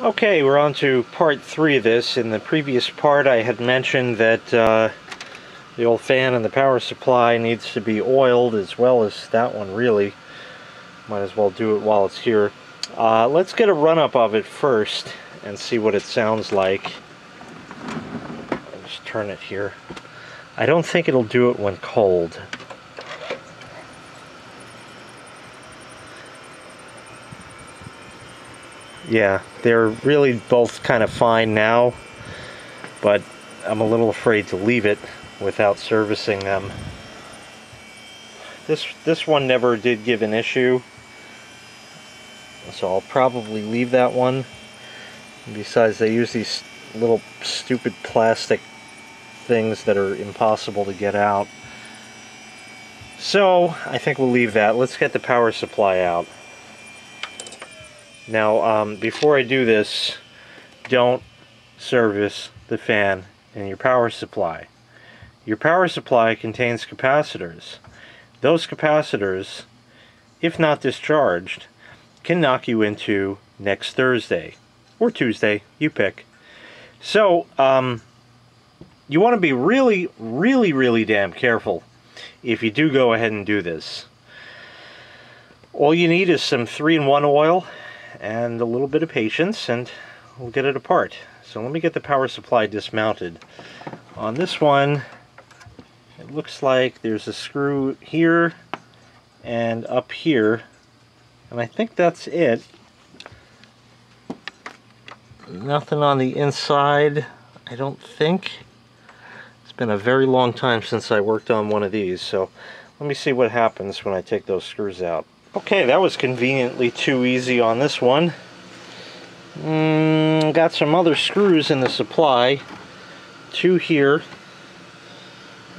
Okay, we're on to part 3 of this. In the previous part I had mentioned that the old fan and the power supply needs to be oiled, as well as that one really. Might as well do it while it's here. Let's get a run-up of it first and see what it sounds like. I'll just turn it here. I don't think it'll do it when cold. Yeah, they're really both kind of fine now, but I'm a little afraid to leave it without servicing them. This one never did give an issue, so I'll probably leave that one. Besides, they use these little stupid plastic things that are impossible to get out. So I think we'll leave that. Let's get the power supply out. Now, before I do this, don't service the fan and your power supply. Your power supply contains capacitors. Those capacitors, if not discharged, can knock you into next Thursday or Tuesday, you pick. So, you want to be really damn careful if you do go ahead and do this. All you need is some 3-in-1 oil and a little bit of patience, and we'll get it apart. So let me get the power supply dismounted. On this one, it looks like there's a screw here and up here, and I think that's it. Nothing on the inside, I don't think. It's been a very long time since I worked on one of these, so let me see what happens when I take those screws out. Okay, that was conveniently too easy on this one. Got some other screws in the supply. 2 here.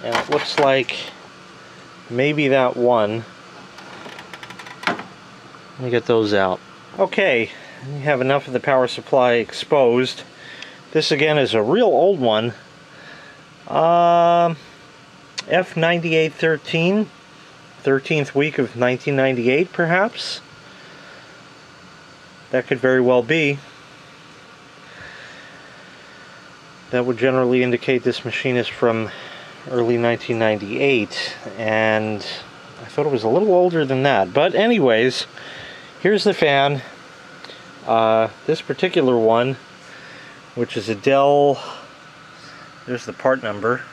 And it looks like maybe that one. Let me get those out. Okay, we have enough of the power supply exposed. This again is a real old one. F9813. 13th week of 1998, perhaps? That could very well be. That would generally indicate this machine is from early 1998, and I thought it was a little older than that. But anyways, here's the fan. This particular one, which is a Dell, there's the part number.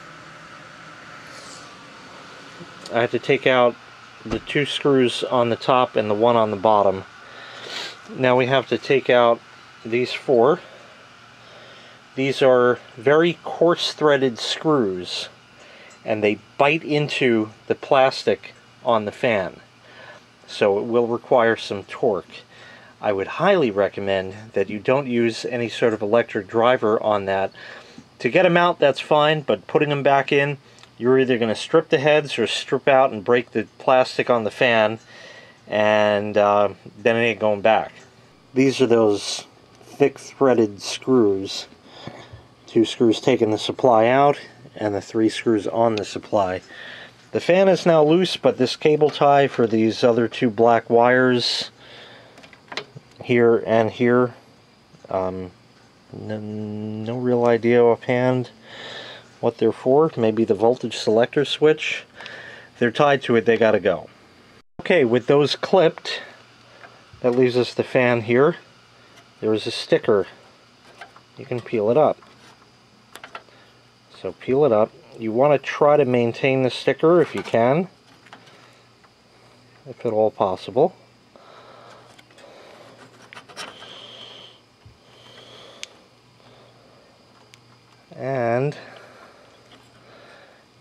I had to take out the 2 screws on the top and the one on the bottom. Now we have to take out these 4. These are very coarse threaded screws, and they bite into the plastic on the fan, so it will require some torque. I would highly recommend that you don't use any sort of electric driver on that. To get them out, that's fine, but putting them back in, you're either going to strip the heads or strip out and break the plastic on the fan, and then it ain't going back. These are those thick threaded screws. 2 screws taking the supply out, and the 3 screws on the supply. The fan is now loose, but this cable tie for these other 2 black wires, here and here, no real idea offhand what they're for. Maybe the voltage selector switch. If they're tied to it, they gotta go. Okay, with those clipped, that leaves us the fan here. There is a sticker. You can peel it up. So peel it up. You want to try to maintain the sticker if you can, if at all possible. And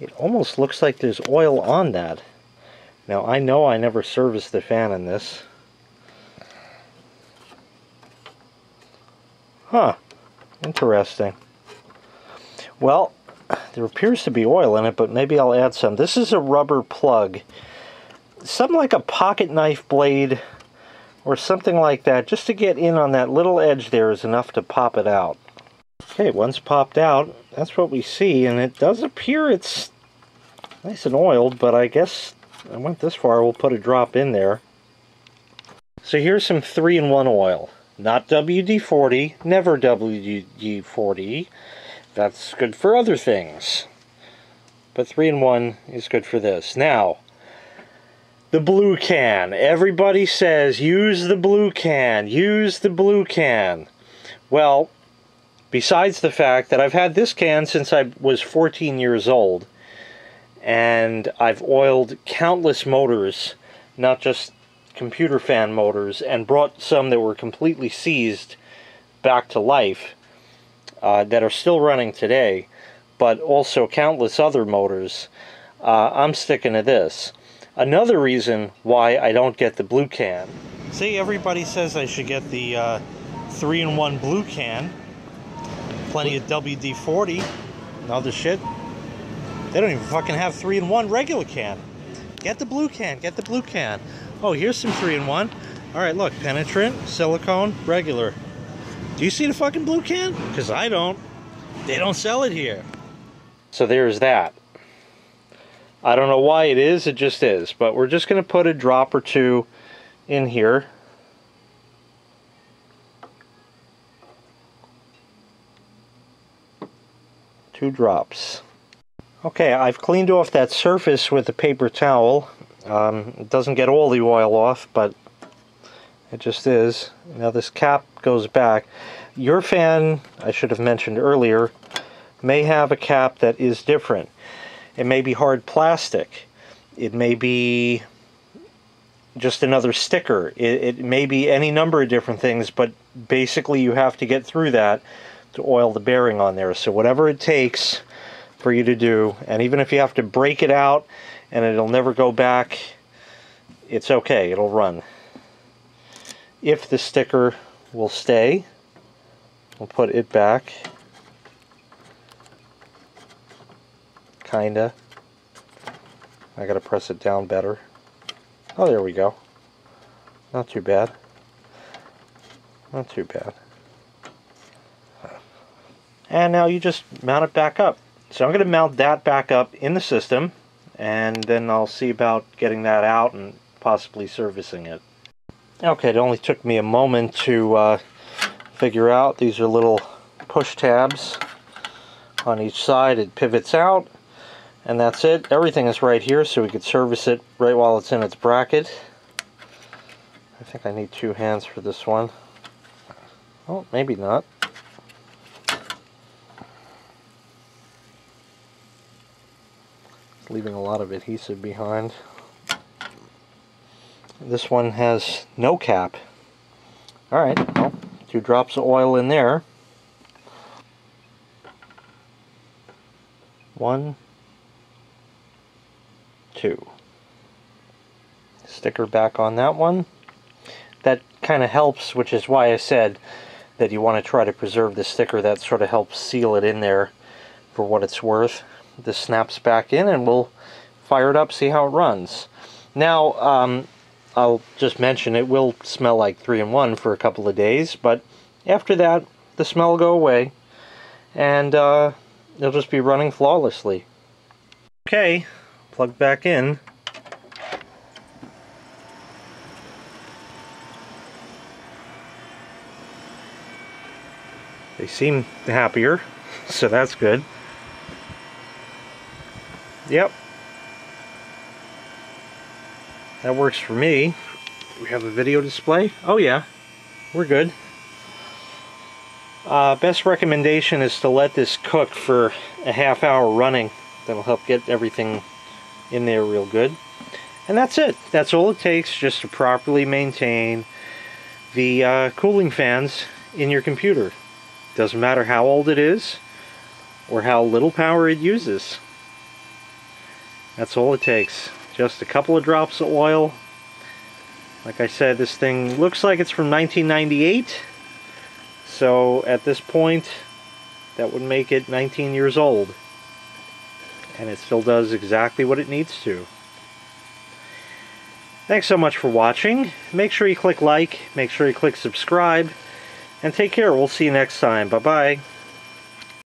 it almost looks like there's oil on that. Now, I know I never serviced the fan in this. Huh. Interesting. Well, there appears to be oil in it, but maybe I'll add some. This is a rubber plug. Something like a pocket knife blade or something like that, just to get in on that little edge there is enough to pop it out. Okay, once popped out, that's what we see, and it does appear it's nice and oiled, but I guess I went this far, we'll put a drop in there. So here's some 3-in-1 oil. Not WD-40, never WD-40. That's good for other things. But 3-in-1 is good for this. Now, the blue can. Everybody says, use the blue can, use the blue can. Well, besides the fact that I've had this can since I was 14 years old, and I've oiled countless motors, not just computer fan motors, and brought some that were completely seized back to life, that are still running today, but also countless other motors, I'm sticking to this. Another reason why I don't get the blue can. See, everybody says I should get the 3-in-1 blue can. Plenty of WD-40 and other shit. They don't even fucking have 3-in-1 regular can. Get the blue can, get the blue can. Oh, here's some 3-in-1. Alright, look, penetrant, silicone, regular. Do you see the fucking blue can? Because I don't. They don't sell it here. So there's that. I don't know why it is, it just is. But we're just going to put a drop or two in here. Two drops. Okay, I've cleaned off that surface with a paper towel. It doesn't get all the oil off, but it just is. Now this cap goes back. Your fan, I should have mentioned earlier, may have a cap that is different. It may be hard plastic. It may be just another sticker. It may be any number of different things, but basically you have to get through that to oil the bearing on there. So whatever it takes for you to do, and even if you have to break it out and it'll never go back, it's okay, it'll run. If the sticker will stay, we'll put it back. Kinda. I gotta press it down better. Oh, there we go. Not too bad. Not too bad. And now you just mount it back up. So I'm going to mount that back up in the system, and then I'll see about getting that out and possibly servicing it. Okay, it only took me a moment to figure out. These are little push tabs on each side. It pivots out, and that's it. Everything is right here, so we could service it right while it's in its bracket. I think I need 2 hands for this one. Oh, maybe not. Leaving a lot of adhesive behind. This one has no cap. Alright, well, 2 drops of oil in there. 1, 2. Sticker back on that one. That kind of helps, which is why I said that you want to try to preserve the sticker. That sort of helps seal it in there for what it's worth. This snaps back in, and we'll fire it up, see how it runs. Now, I'll just mention it will smell like 3-in-1 for a couple of days, but after that, the smell will go away, and it'll just be running flawlessly. Okay, plug back in. They seem happier, so that's good. Yep. That works for me. We have a video display. Oh yeah, we're good. Best recommendation is to let this cook for a half hour running. That'll help get everything in there real good. And that's it. That's all it takes just to properly maintain the cooling fans in your computer. Doesn't matter how old it is or how little power it uses. That's all it takes. Just a couple of drops of oil. Like I said, this thing looks like it's from 1998. So at this point, that would make it 19 years old. And it still does exactly what it needs to. Thanks so much for watching. Make sure you click like, make sure you click subscribe, and take care. We'll see you next time. Bye-bye.